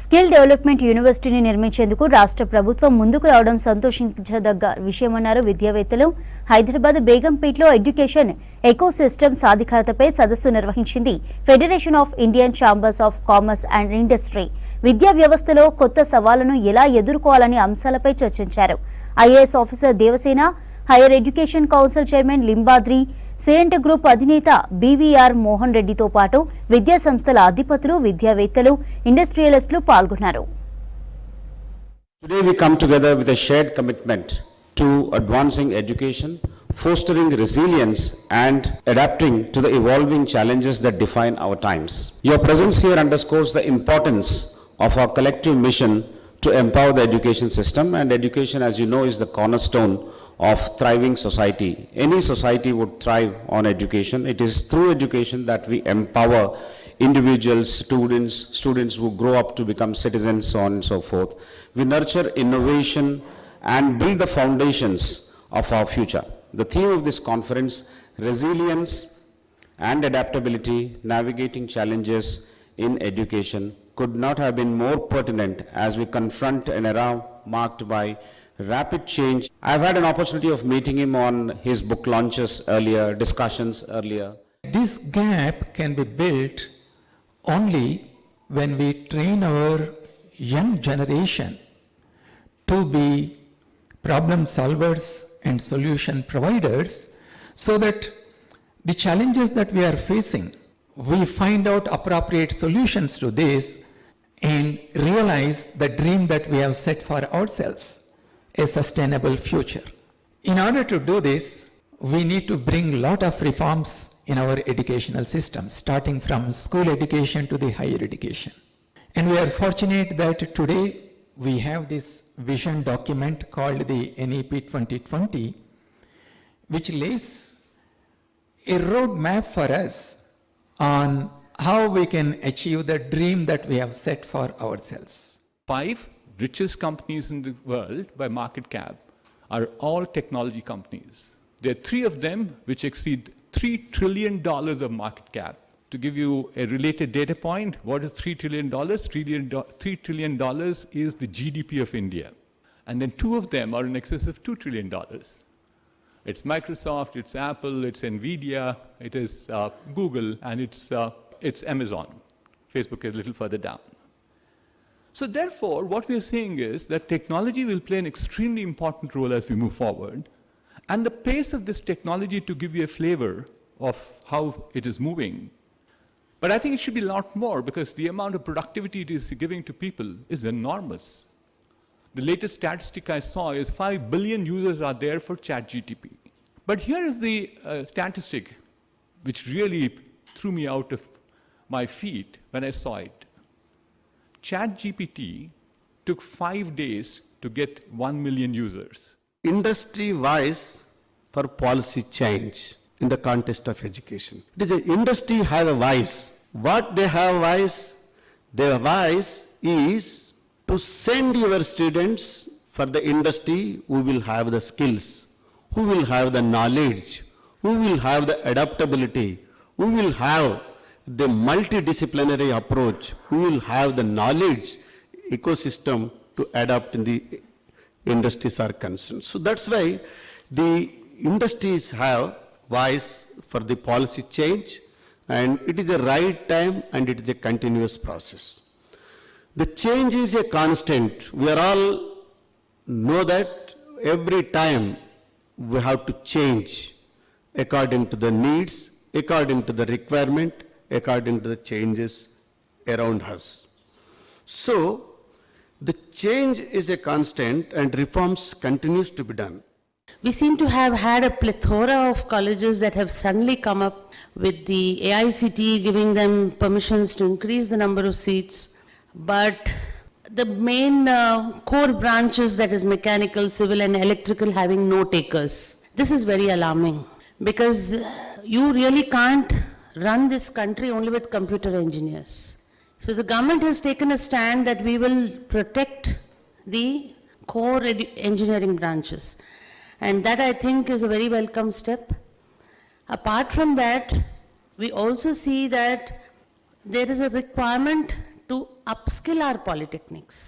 Skill development యూనివర్సిటీని నిర్మించేందుకు రాష్ట్ర ప్రభుత్వం ముందుకు రావడం సంతోషించదగ్గ విషయమన్నారు విద్యావేత్తలు. హైదరాబాద్ బేగంపేటలో ఎడ్యుకేషన్ ఎకోసిస్టమ్ సాధికారతపై సదస్సు నిర్వహించింది federation of Indian chambers of commerce and industry. విద్యా వ్యవస్థలో కొత్త సవాళ్లను ఎలా ఎదుర్కోవాలనే అంశాలపై చర్చించారు. IAS officer Devasena, higher education council chairman Limbadri, scent group అధినేత బీవీఆర్ మోహన్ రెడ్డితో పాటు విద్యా సంస్థల అధిపతులు, విద్యావేత్తలు, ఇండస్ట్రియలిస్టులు పాల్గొన్నారు. Today we come together with a shared commitment to advancing education, fostering resilience and adapting to the evolving challenges that define our times. Your presence here underscores the importance of our collective mission to empower the education system, and education, as you know, is the cornerstone of thriving society. Any society would thrive on education. It is through education that we empower individuals, students who grow up to become citizens, so on and so forth. We nurture innovation and build the foundations of our future. The theme of this conference, resilience and adaptability, navigating challenges in education, could not have been more pertinent as we confront an era marked by rapid change. I've had an opportunity of meeting him on his book launches earlier, discussions earlier. This gap can be built only when we train our young generation to be problem solvers and solution providers, so that the challenges that we are facing, we find out appropriate solutions to this and realize the dream that we have set for ourselves, a sustainable future. In order to do this, we need to bring a lot of reforms in our educational system, starting from school education to the higher education. And we are fortunate that today we have this vision document called the NEP 2020, which lays a roadmap for us on how we can achieve the dream that we have set for ourselves. 5 richest companies in the world by market cap are all technology companies. There are 3 of them which exceed $3 trillion of market cap. To give you a related data point, what is $3 trillion? $3 trillion is the GDP of India. And then 2 of them are in excess of $2 trillion. It's Microsoft, it's Apple, it's Nvidia, it is Google, and it's Amazon. Facebook is a little further down. So therefore, what we are saying is that technology will play an extremely important role as we move forward. And the pace of this technology, to give you a flavor of how it is moving, but I think it should be a lot more, because the amount of productivity it is giving to people is enormous. The latest statistic I saw is 5 billion users are there for ChatGPT. But here is the statistic which really threw me out of my feet when I saw it. ChatGPT took 5 days to get 1 million users. Industry-wise for policy change in the context of education. It is an industry have a voice. What they have voice? Their voice is to send your students for the industry who will have the skills, who will have the knowledge, who will have the adaptability, who will have the multidisciplinary approach, who will have the knowledge ecosystem to adapt in the industries are concerned. So that's why the industries have voice for the policy change, and it is a right time and it is a continuous process. The change is a constant. We are all know that every time we have to change according to the needs, according to the requirement, according to the changes around us. So the change is a constant and reforms continues to be done. We seem to have had a plethora of colleges that have suddenly come up with the AICT giving them permissions to increase the number of seats. But the main core branches, that is mechanical, civil and electrical, having no takers. This is very alarming, because you really can't run this country only with computer engineers. So the government has taken a stand that we will protect the core engineering branches. And that, I think, is a very welcome step. Apart from that, we also see that there is a requirement to upskill our polytechnics.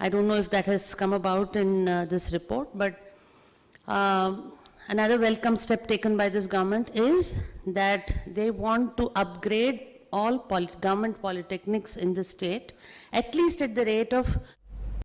I don't know if that has come about in this report, but another welcome step taken by this government is that they want to upgrade all government polytechnics in the state, at least at the rate of